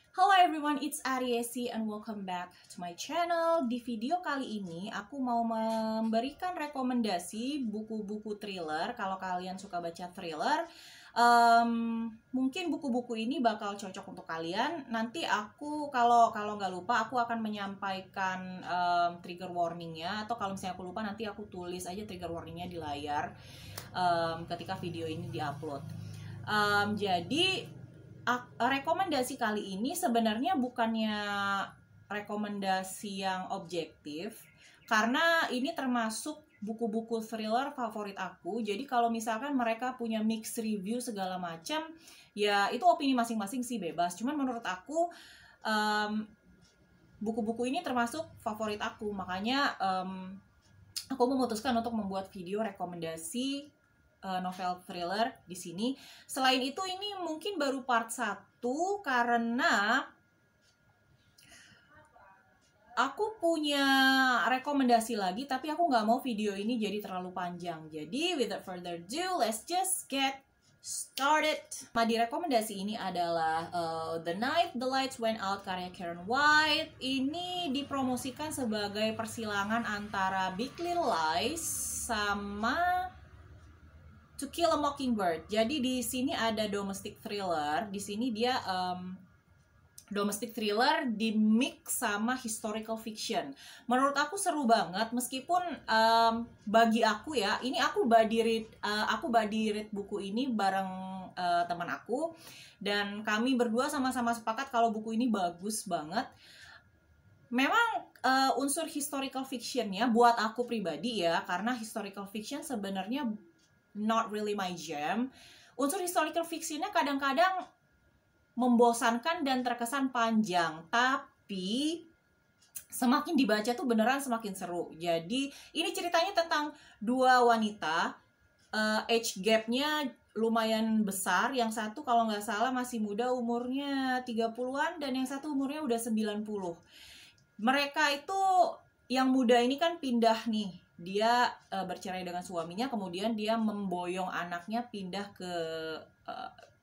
Hello everyone, it's Ariesi and welcome back to my channel. Di video kali ini aku mau memberikan rekomendasi buku-buku thriller. Kalau kalian suka baca thriller, mungkin buku-buku ini bakal cocok untuk kalian. Nanti aku kalau nggak lupa aku akan menyampaikan trigger warningnya, atau kalau misalnya aku lupa nanti aku tulis aja trigger warningnya di layar ketika video ini diupload. Jadi rekomendasi kali ini sebenarnya bukannya rekomendasi yang objektif, karena ini termasuk buku-buku thriller favorit aku. Jadi kalau misalkan mereka punya mixed review segala macam, ya itu opini masing-masing sih, bebas. Cuman menurut aku buku-buku ini termasuk favorit aku, makanya aku memutuskan untuk membuat video rekomendasi novel thriller di sini. Selain itu, ini mungkin baru part 1 karena aku punya rekomendasi lagi, tapi aku nggak mau video ini jadi terlalu panjang. Jadi without further ado, let's just get started. Di rekomendasi ini adalah The Night the Lights Went Out karya Karen White. Ini dipromosikan sebagai persilangan antara Big Little Lies sama To Kill a Mockingbird. Jadi di sini ada domestic thriller. Di sini dia domestic thriller di mix sama historical fiction. Menurut aku seru banget, meskipun bagi aku ya, ini aku body read buku ini bareng teman aku, dan kami berdua sama-sama sepakat kalau buku ini bagus banget. Memang unsur historical fictionnya buat aku pribadi ya, karena historical fiction sebenarnya not really my jam. Unsur historical fictionnya kadang-kadang membosankan dan terkesan panjang, tapi semakin dibaca tuh beneran semakin seru. Jadi ini ceritanya tentang dua wanita, age gapnya lumayan besar. Yang satu kalau nggak salah masih muda, umurnya 30-an, dan yang satu umurnya udah 90. Mereka itu, yang muda ini kan pindah nih, dia bercerai dengan suaminya, kemudian dia memboyong anaknya pindah ke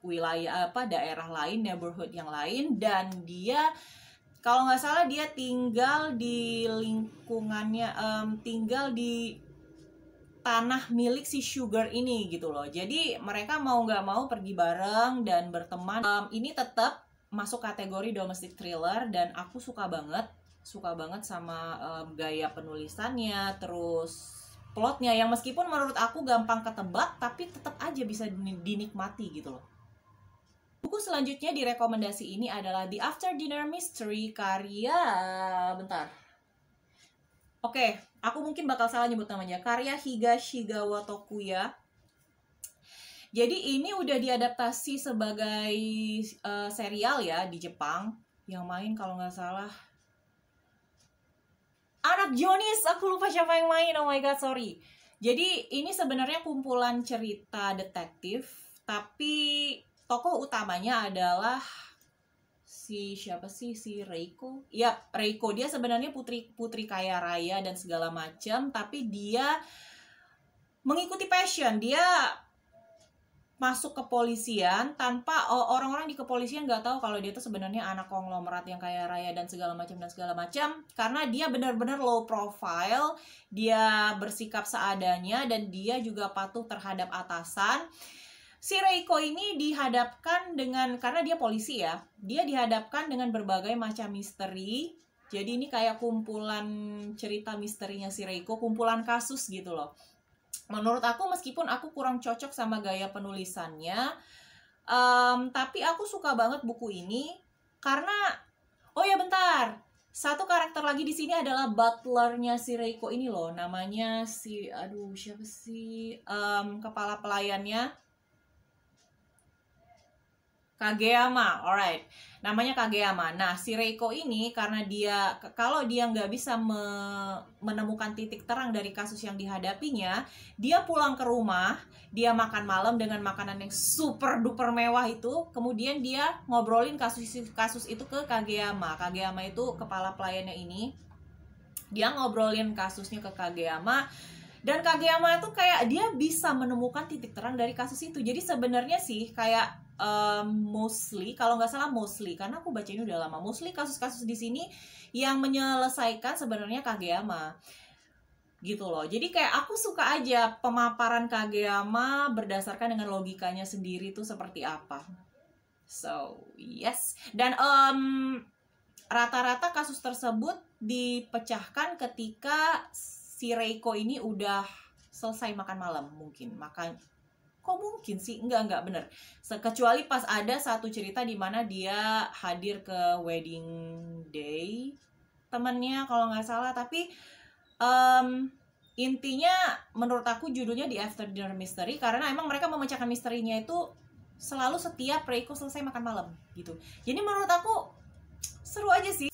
wilayah daerah lain, neighborhood yang lain, dan dia kalau nggak salah dia tinggal di lingkungannya, tinggal di tanah milik si Sugar ini gitu loh. Jadi mereka mau nggak mau pergi bareng dan berteman. Ini tetap masuk kategori domestic thriller, dan aku suka banget sama gaya penulisannya, terus plotnya yang meskipun menurut aku gampang ketebak, tapi tetap aja bisa dinikmati gitu loh. Buku selanjutnya di rekomendasi ini adalah The After Dinner Mystery karya, Oke, aku mungkin bakal salah nyebut namanya, karya Higashigawa Tokuya. Jadi ini udah diadaptasi sebagai serial ya di Jepang. Yang main kalau nggak salah anak Jonis, aku lupa siapa yang main, oh my god, sorry. Jadi ini sebenarnya kumpulan cerita detektif, tapi tokoh utamanya adalah si Reiko. Ya, Reiko, dia sebenarnya putri kaya raya dan segala macam, tapi dia mengikuti passion. Dia masuk kepolisian tanpa orang-orang di kepolisian nggak tahu kalau dia tuh sebenarnya anak konglomerat yang kaya raya dan segala macam, karena dia benar-benar low profile, dia bersikap seadanya, dan dia juga patuh terhadap atasan. Si Reiko ini dihadapkan dengan, karena dia polisi ya, dia dihadapkan dengan berbagai macam misteri. Jadi ini kayak kumpulan cerita misterinya si Reiko, kumpulan kasus gitu loh. Menurut aku, meskipun aku kurang cocok sama gaya penulisannya, tapi aku suka banget buku ini karena, oh ya bentar, satu karakter lagi di sini adalah butlernya si Reiko ini loh, namanya si, siapa sih, kepala pelayannya, Kageyama, alright, namanya Kageyama. Nah, si Reiko ini karena dia, kalau dia nggak bisa menemukan titik terang dari kasus yang dihadapinya, dia pulang ke rumah, dia makan malam dengan makanan yang super duper mewah itu, kemudian dia ngobrolin kasus itu ke Kageyama. Kageyama itu kepala pelayannya ini, dia ngobrolin kasusnya ke Kageyama. Dan Kageyama itu kayak dia bisa menemukan titik terang dari kasus itu. Jadi sebenarnya sih kayak mostly, kalau nggak salah mostly, karena aku baca ini udah lama, mostly kasus-kasus di sini yang menyelesaikan sebenarnya Kageyama gitu loh. Jadi kayak aku suka aja pemaparan Kageyama berdasarkan dengan logikanya sendiri tuh seperti apa. So yes, dan rata-rata kasus tersebut dipecahkan ketika si Reiko ini udah selesai makan malam, mungkin makan, kok mungkin sih, enggak bener, kecuali pas ada satu cerita di mana dia hadir ke wedding day temennya kalau nggak salah. Tapi intinya menurut aku judulnya di After Dinner Mystery karena emang mereka memecahkan misterinya itu selalu setiap Reiko selesai makan malam gitu. Jadi menurut aku seru aja sih.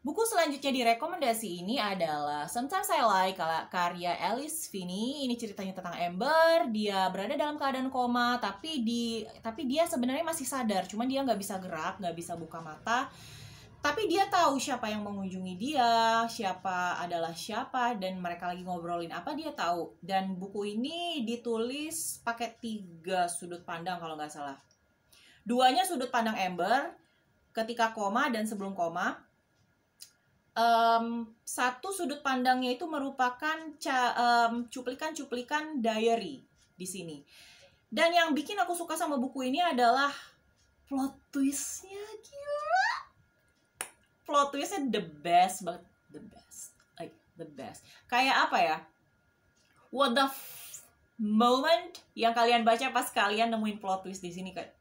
Buku selanjutnya di rekomendasi ini adalah Sometimes I Like, karya Alice Finney. Ini ceritanya tentang Amber. Dia berada dalam keadaan koma, tapi dia sebenarnya masih sadar. Cuman dia nggak bisa gerak, nggak bisa buka mata. Tapi dia tahu siapa yang mengunjungi dia, siapa adalah siapa, dan mereka lagi ngobrolin apa dia tahu. Dan buku ini ditulis pakai 3 sudut pandang kalau nggak salah. 2-nya sudut pandang Amber ketika koma dan sebelum koma. Satu sudut pandangnya itu merupakan cuplikan-cuplikan diary di sini. Dan yang bikin aku suka sama buku ini adalah plot twistnya, gila. Plot twistnya the best banget, the best. Kayak apa ya? What the moment yang kalian baca pas kalian nemuin plot twist di sini kayak.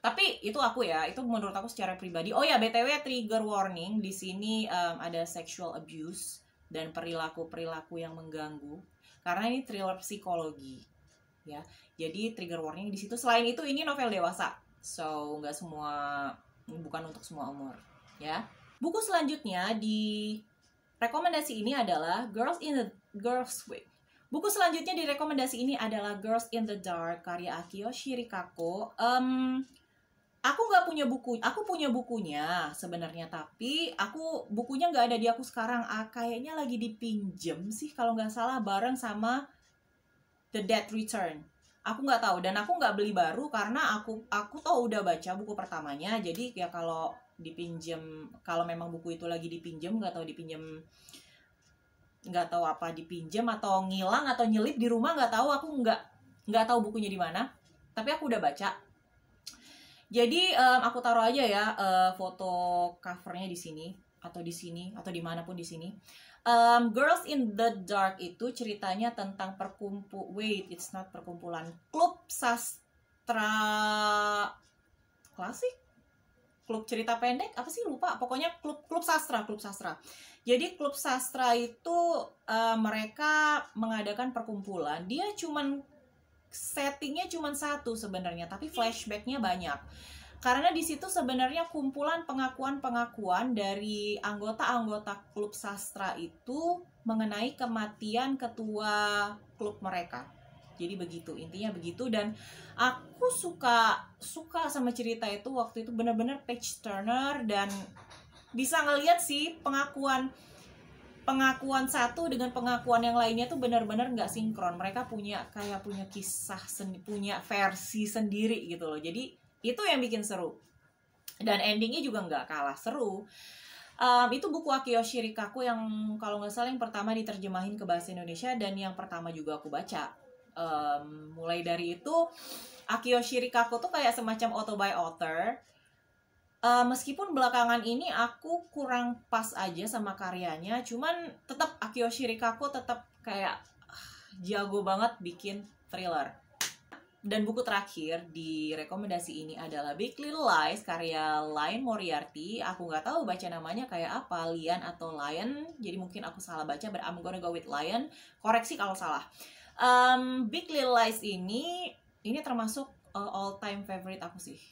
Tapi itu aku ya, itu menurut aku secara pribadi. Oh ya, BTW trigger warning di sini ada sexual abuse dan perilaku yang mengganggu karena ini thriller psikologi ya. Jadi trigger warning di situ. Selain itu ini novel dewasa. So, nggak semua, bukan untuk semua umur ya. Buku selanjutnya di rekomendasi ini adalah Buku selanjutnya di rekomendasi ini adalah Girls in the Dark karya Akio Shirikako. Aku nggak punya buku, aku punya bukunya sebenarnya, tapi bukunya nggak ada di aku sekarang. Kayaknya lagi dipinjem sih kalau nggak salah bareng sama The Dead Return. Aku nggak tahu dan aku nggak beli baru karena aku tahu udah baca buku pertamanya. Jadi ya kalau dipinjem, kalau memang buku itu lagi dipinjem, nggak tahu apa dipinjam atau ngilang atau nyelip di rumah, nggak tahu. Aku nggak tahu bukunya di mana, tapi aku udah baca. Jadi aku taruh aja ya foto covernya di sini atau dimanapun di sini. Girls in the Dark itu ceritanya tentang it's not perkumpulan, klub sastra klasik, klub cerita pendek, apa sih lupa, pokoknya klub sastra. Jadi klub sastra itu mereka mengadakan perkumpulan. Dia settingnya cuman satu sebenarnya, tapi flashbacknya banyak. Karena di situ sebenarnya kumpulan pengakuan dari anggota-anggota klub sastra itu mengenai kematian ketua klub mereka. Jadi begitu, intinya begitu. Dan aku suka sama cerita itu. Waktu itu benar-benar page turner dan bisa ngeliat sih pengakuan satu dengan pengakuan yang lainnya tuh benar-benar nggak sinkron. Mereka punya kisah punya versi sendiri gitu loh. Jadi itu yang bikin seru. Dan endingnya juga nggak kalah seru. Itu buku Akio Shirikako yang kalau nggak salah yang pertama diterjemahin ke bahasa Indonesia dan yang pertama juga aku baca. Mulai dari itu Akio Shirikako tuh kayak semacam auto by author. Meskipun belakangan ini aku kurang pas aja sama karyanya, cuman tetap Akio Shirikako tetap kayak jago banget bikin thriller. Dan buku terakhir di rekomendasi ini adalah Big Little Lies karya Liane Moriarty. Aku nggak tahu baca namanya kayak apa, Lian atau Lion, jadi mungkin aku salah baca, but I'm gonna go with Lion. Koreksi kalau salah. Big Little Lies ini termasuk all time favorite aku sih.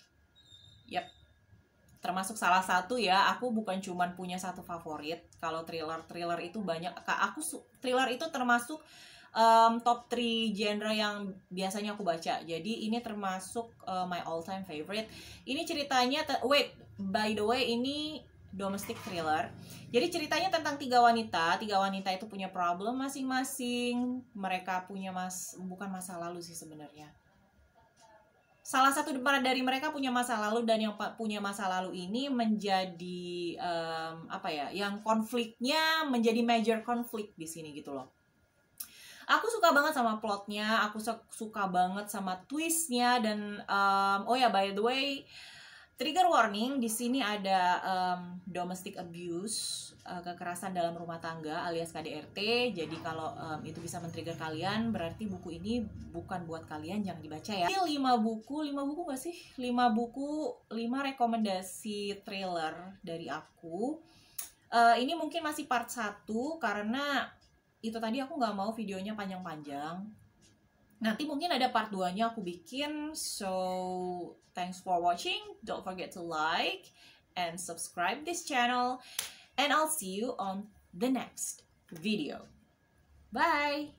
Yap. Termasuk salah satu ya. Aku bukan cuman punya satu favorit. Kalau thriller itu banyak. Thriller itu termasuk top 3 genre yang biasanya aku baca. Jadi ini termasuk my all time favorite. Ini ceritanya by the way ini domestic thriller. Jadi ceritanya tentang 3 wanita. 3 wanita itu punya problem masing-masing. Mereka punya bukan masa lalu sih sebenarnya. salah satu dari mereka punya masa lalu, dan yang punya masa lalu ini menjadi yang konfliknya menjadi major konflik di sini gitu loh. Aku suka banget sama plotnya, aku suka banget sama twistnya, dan oh ya, by the way, trigger warning, di sini ada domestic abuse, kekerasan dalam rumah tangga alias KDRT. Jadi kalau itu bisa men-trigger kalian, berarti buku ini bukan buat kalian, jangan dibaca ya. Ini 5 buku gak sih? 5 buku, 5 rekomendasi trailer dari aku. Ini mungkin masih part 1 karena itu tadi aku nggak mau videonya panjang-panjang. Nanti mungkin ada part 2-nya aku bikin. So, thanks for watching. Don't forget to like and subscribe this channel. And I'll see you on the next video. Bye!